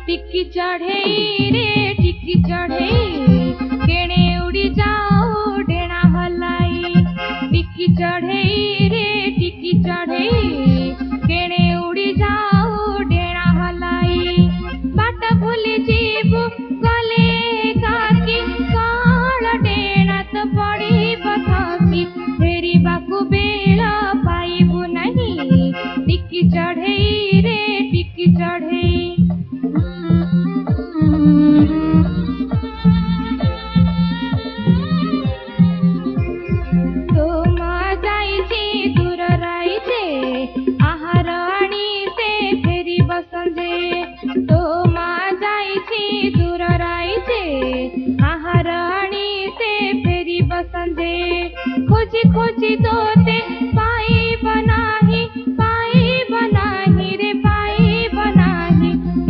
टिक्की चढ़े रे टिक्की चढ़े केणे उड़ी जाओ डेना हलाई। टिक्की चढ़े रे टिक्की चढ़े केणे उड़ी जाओ डेना हलाई। बाट भूली जीवु गले काकी काल डेना तो पड़ी बथकी फेरी बाकु बेला पाइबु नहीं। टिक्की चढ़े रे टिक्की चढ़े खोजी खोजी तो